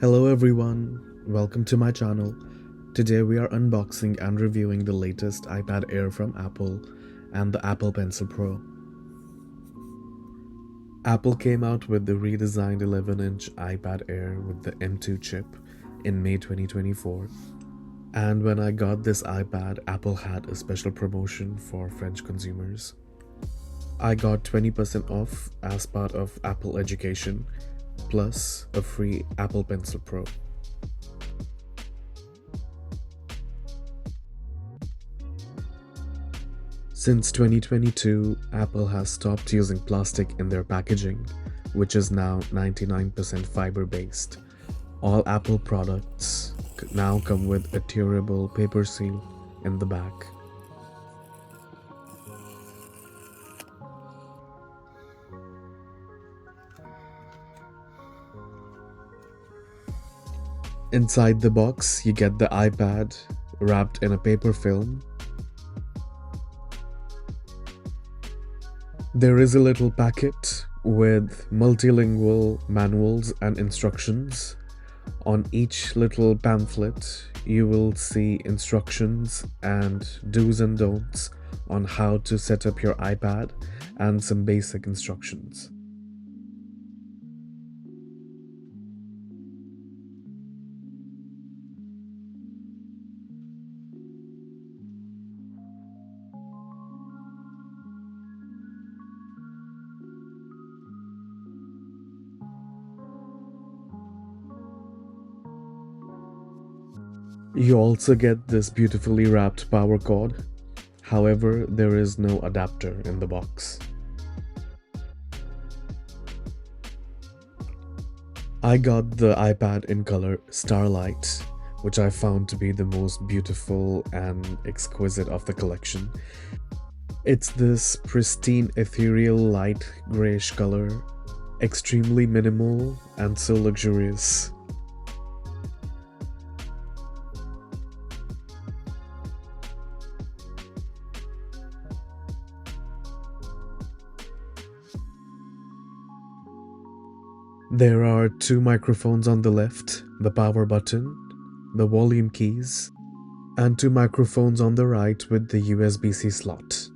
Hello everyone, welcome to my channel. Today we are unboxing and reviewing the latest iPad Air from Apple and the Apple Pencil Pro. Apple came out with the redesigned 11-inch iPad Air with the M2 chip in May 2024. And when I got this iPad, Apple had a special promotion for French consumers. I got 20% off as part of Apple Education, plus a free Apple Pencil Pro. Since 2022, Apple has stopped using plastic in their packaging, which is now 99% fiber-based. All Apple products now come with a durable paper seal in the back. Inside the box, you get the iPad wrapped in a paper film. There is a little packet with multilingual manuals and instructions. On each little pamphlet, you will see instructions and do's and don'ts on how to set up your iPad and some basic instructions. You also get this beautifully wrapped power cord. However, there is no adapter in the box. I got the iPad in color Starlight, which I found to be the most beautiful and exquisite of the collection. It's this pristine ethereal light grayish color, extremely minimal and so luxurious. There are two microphones on the left, the power button, the volume keys, and two microphones on the right with the USB-C slot.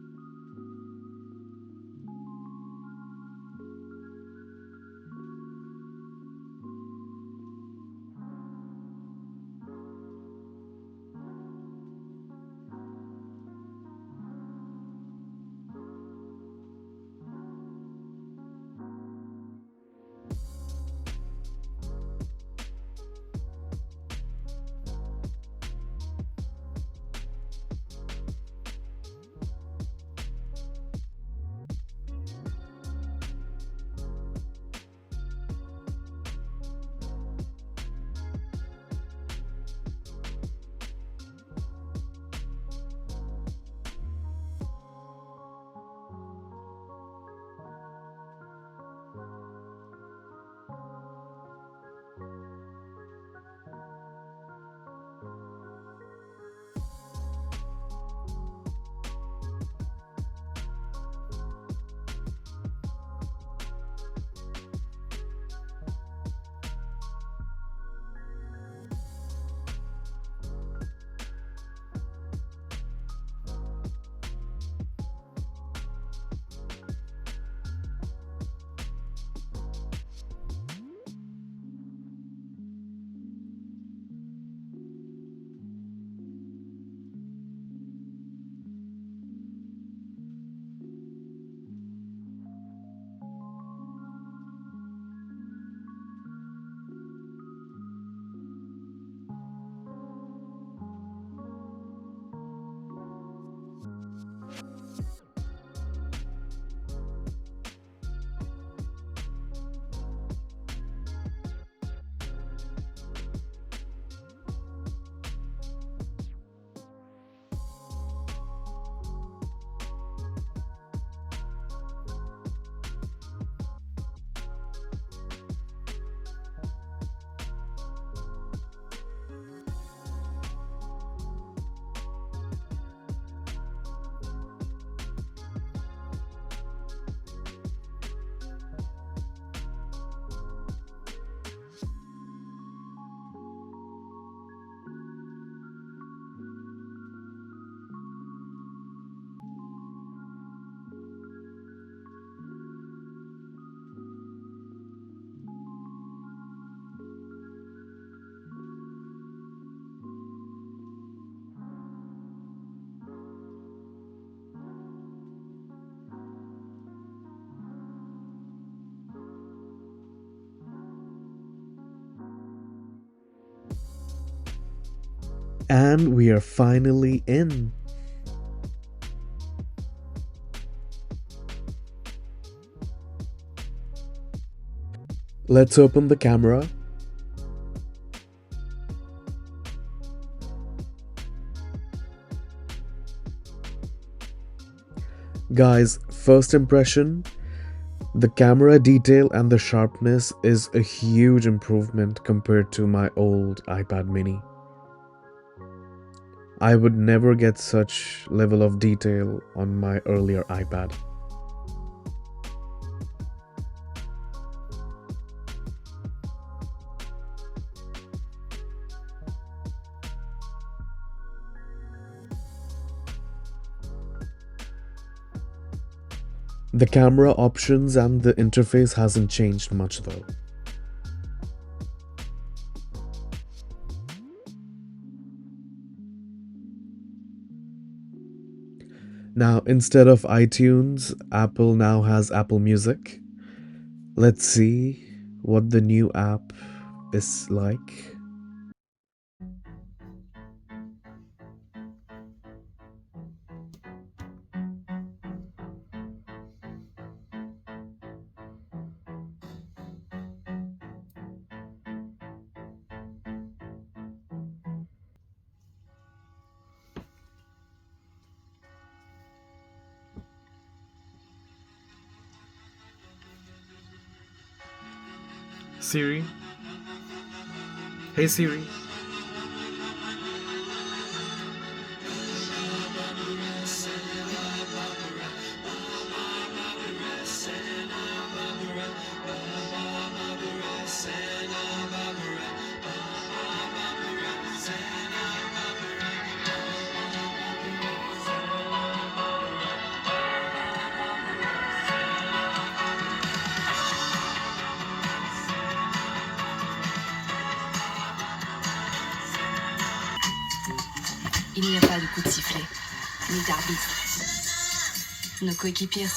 And we are finally in. Let's open the camera. Guys, first impression, the camera detail and the sharpness is a huge improvement compared to my old iPad mini. I would never get such level of detail on my earlier iPad. The camera options and the interface hasn't changed much though. Now, instead of iTunes, Apple now has Apple Music. Let's see what the new app is like. Siri. Hey Siri. Il n'y a pas de coup de sifflet, ni d'arbitre. Nos coéquipiers.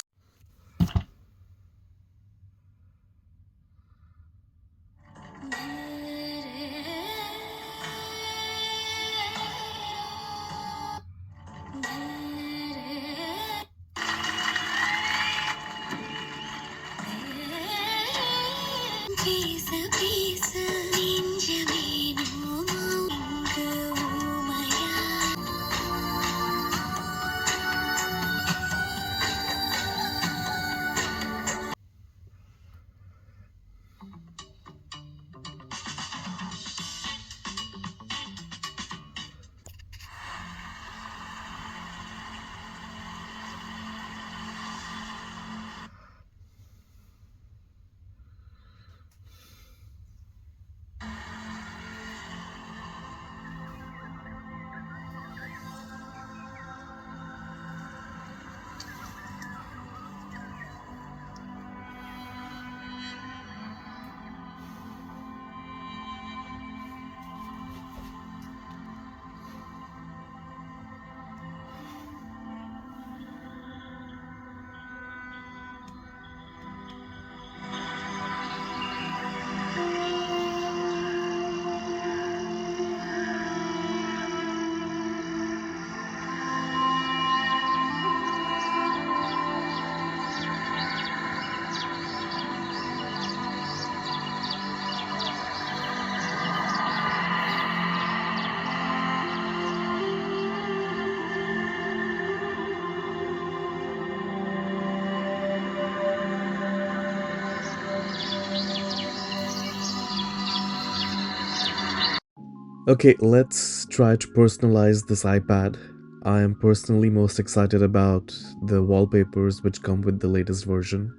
Okay, let's try to personalize this iPad. I am personally most excited about the wallpapers which come with the latest version.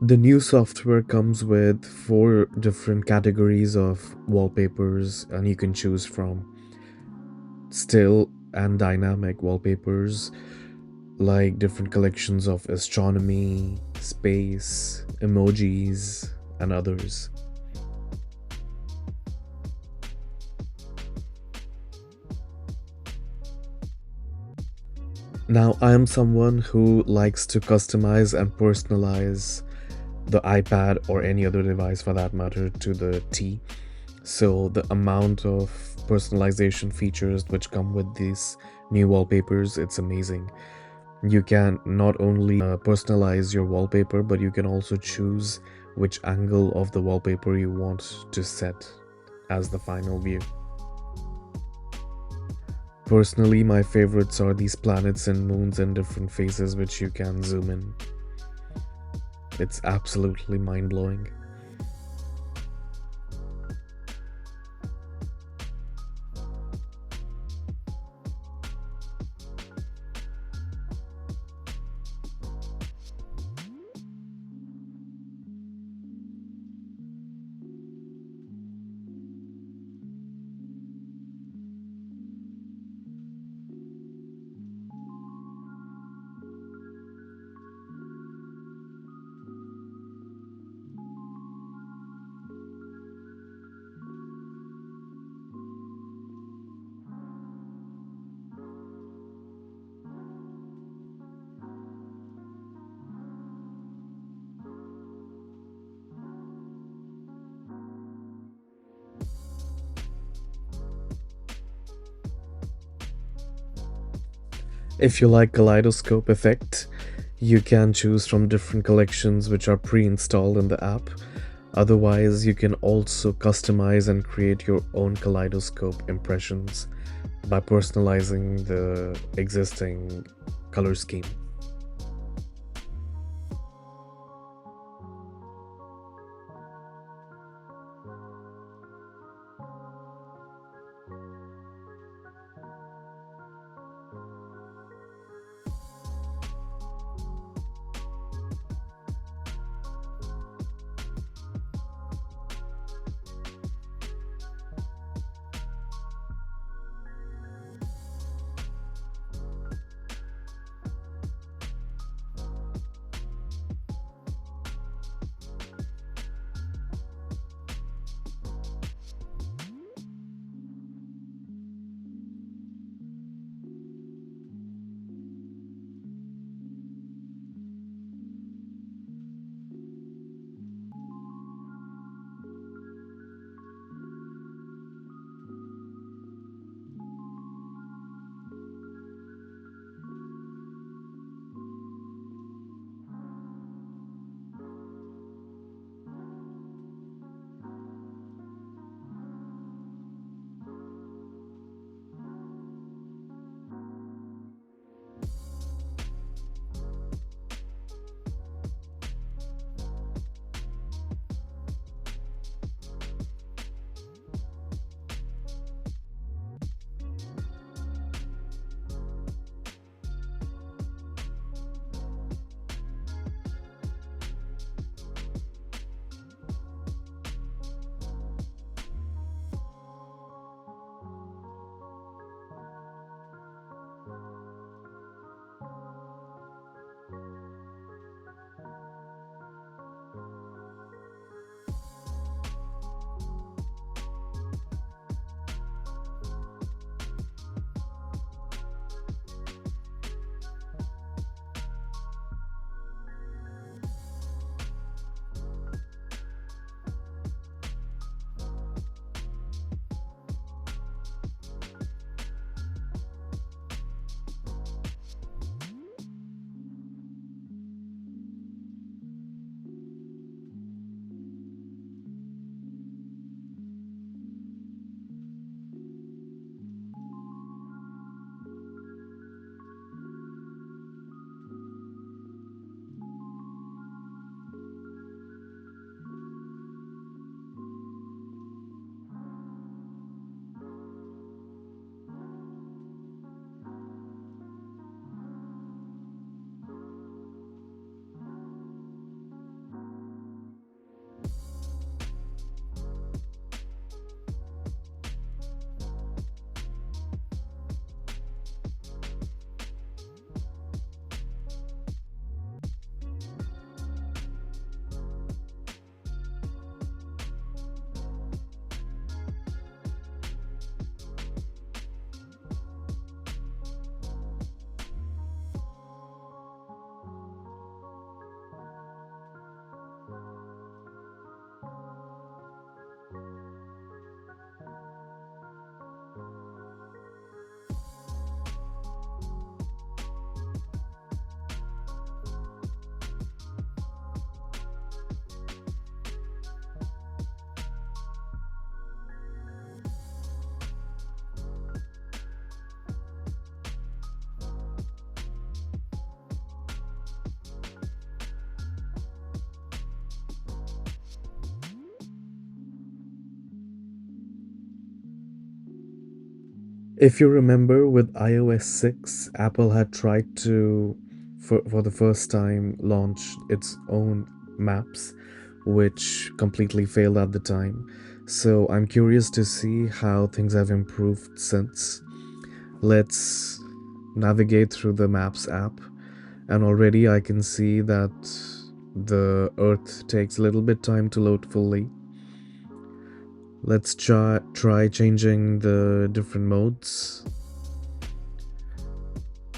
The new software comes with 4 different categories of wallpapers, and you can choose from still and dynamic wallpapers, like different collections of astronomy, space, emojis, and others. Now, I am someone who likes to customize and personalize the iPad or any other device for that matter to the T. So the amount of personalization features which come with these new wallpapers, it's amazing. You can not only personalize your wallpaper, but you can also choose which angle of the wallpaper you want to set as the final view. Personally, my favorites are these planets and moons in different phases which you can zoom in. It's absolutely mind-blowing. If you like kaleidoscope effect, you can choose from different collections which are pre-installed in the app. Otherwise, you can also customize and create your own kaleidoscope impressions by personalizing the existing color scheme. If you remember, with iOS 6, Apple had tried to, for the first time, launch its own maps, which completely failed at the time. So I'm curious to see how things have improved since. Let's navigate through the Maps app, and already I can see that the Earth takes a little bit time to load fully. Let's try changing the different modes.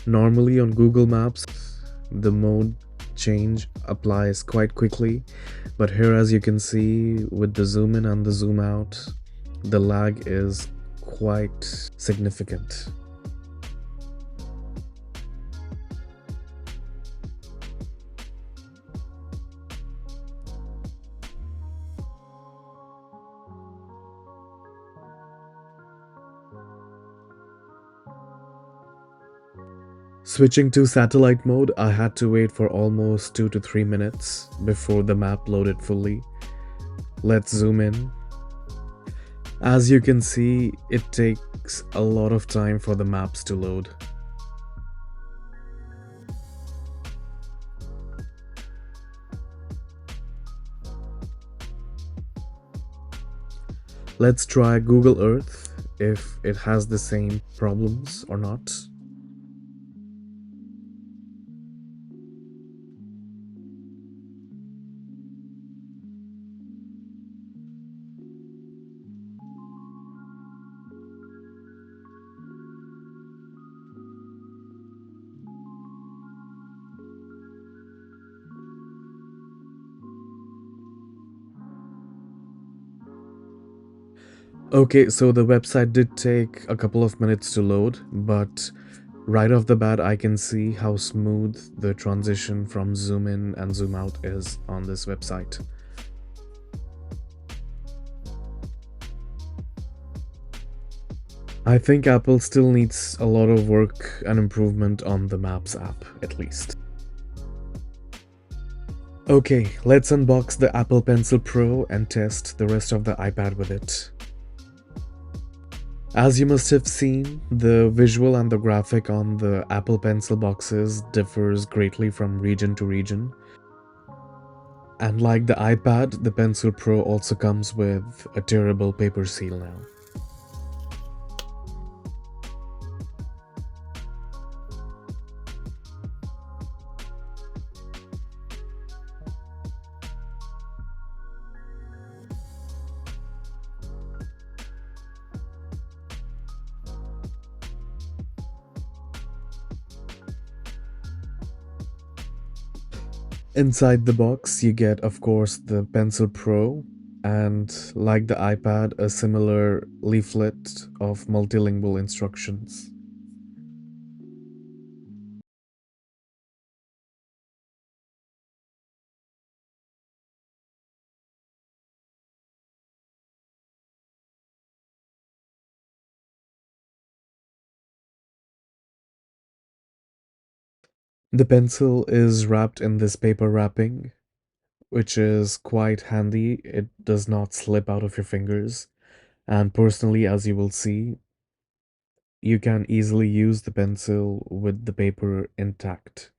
Normally on Google Maps, the mode change applies quite quickly, but here, as you can see, with the zoom in and the zoom out, the lag is quite significant. Switching to satellite mode, I had to wait for almost 2 to 3 minutes before the map loaded fully. Let's zoom in. As you can see, it takes a lot of time for the maps to load. Let's try Google Earth if it has the same problems or not. Okay, so the website did take a couple of minutes to load, but right off the bat, I can see how smooth the transition from zoom in and zoom out is on this website. I think Apple still needs a lot of work and improvement on the Maps app, at least. Okay, let's unbox the Apple Pencil Pro and test the rest of the iPad with it. As you must have seen, the visual and the graphic on the Apple Pencil boxes differs greatly from region to region. And like the iPad, the Pencil Pro also comes with a tearable paper seal now. Inside the box, you get, of course, the Pencil Pro, and like the iPad, a similar leaflet of multilingual instructions. The pencil is wrapped in this paper wrapping, which is quite handy. It does not slip out of your fingers. And personally, as you will see, you can easily use the pencil with the paper intact.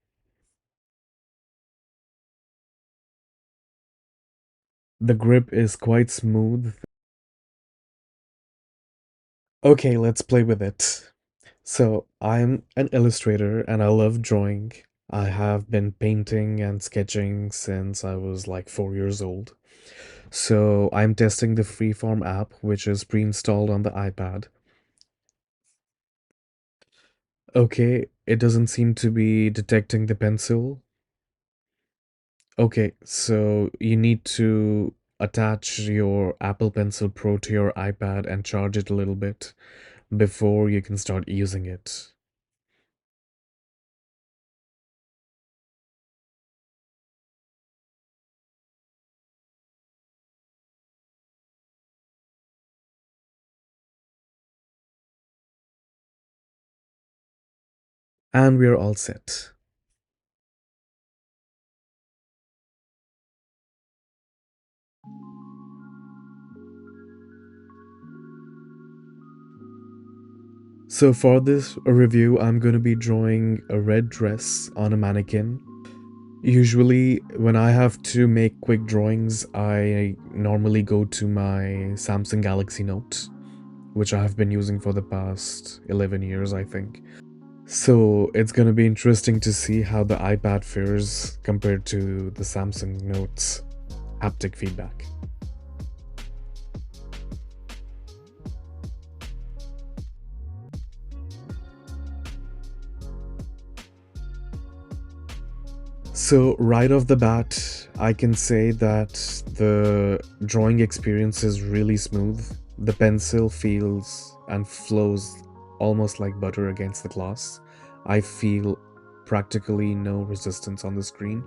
The grip is quite smooth. Okay, let's play with it. So, I'm an illustrator and I love drawing. I have been painting and sketching since I was like 4 years old. So, I'm testing the Freeform app, which is pre installed on the iPad. Okay, it doesn't seem to be detecting the pencil. Okay, so you need to attach your Apple Pencil Pro to your iPad and charge it a little bit before you can start using it. And we're all set. So for this review, I'm going to be drawing a red dress on a mannequin. Usually, when I have to make quick drawings, I normally go to my Samsung Galaxy Note, which I have been using for the past 11 years, I think. So it's gonna be interesting to see how the iPad fares compared to the Samsung Note's haptic feedback. So, right off the bat, I can say that the drawing experience is really smooth. The pencil feels and flows almost like butter against the glass. I feel practically no resistance on the screen.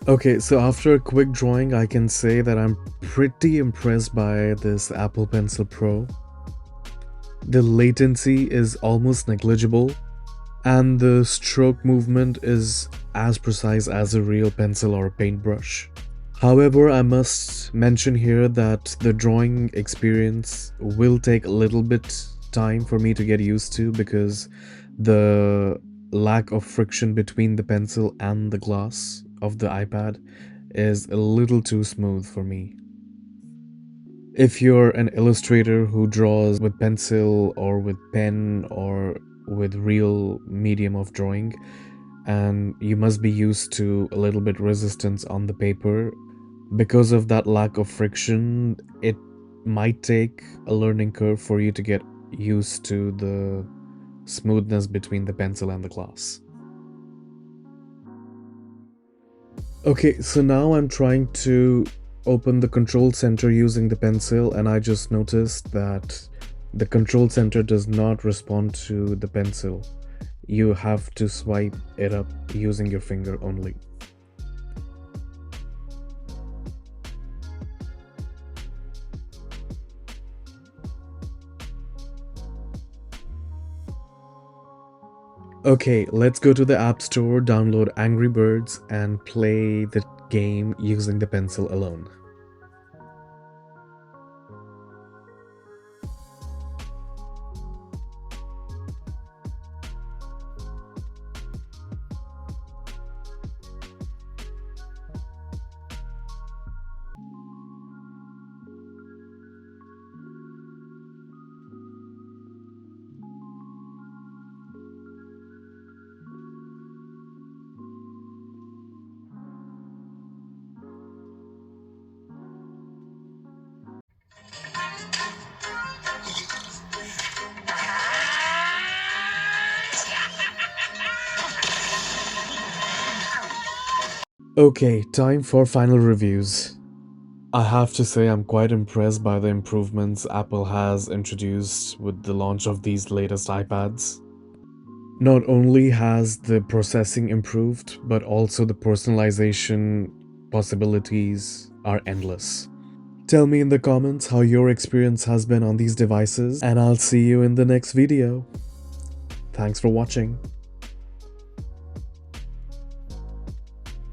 Okay, so after a quick drawing, I can say that I'm pretty impressed by this Apple Pencil Pro. The latency is almost negligible, and the stroke movement is as precise as a real pencil or paintbrush. However, I must mention here that the drawing experience will take a little bit time for me to get used to because the lack of friction between the pencil and the glass of the iPad is a little too smooth for me. If you're an illustrator who draws with pencil or with pen or with real medium of drawing, and you must be used to a little bit resistance on the paper, because of that lack of friction, it might take a learning curve for you to get used to the smoothness between the pencil and the glass. Okay, so now I'm trying to open the control center using the pencil, and I just noticed that the control center does not respond to the pencil. You have to swipe it up using your finger only. Okay, let's go to the App Store, download Angry Birds, and play the game using the pencil alone. Okay, time for final reviews. I have to say I'm quite impressed by the improvements Apple has introduced with the launch of these latest iPads. Not only has the processing improved, but also the personalization possibilities are endless. Tell me in the comments how your experience has been on these devices, and I'll see you in the next video. Thanks for watching.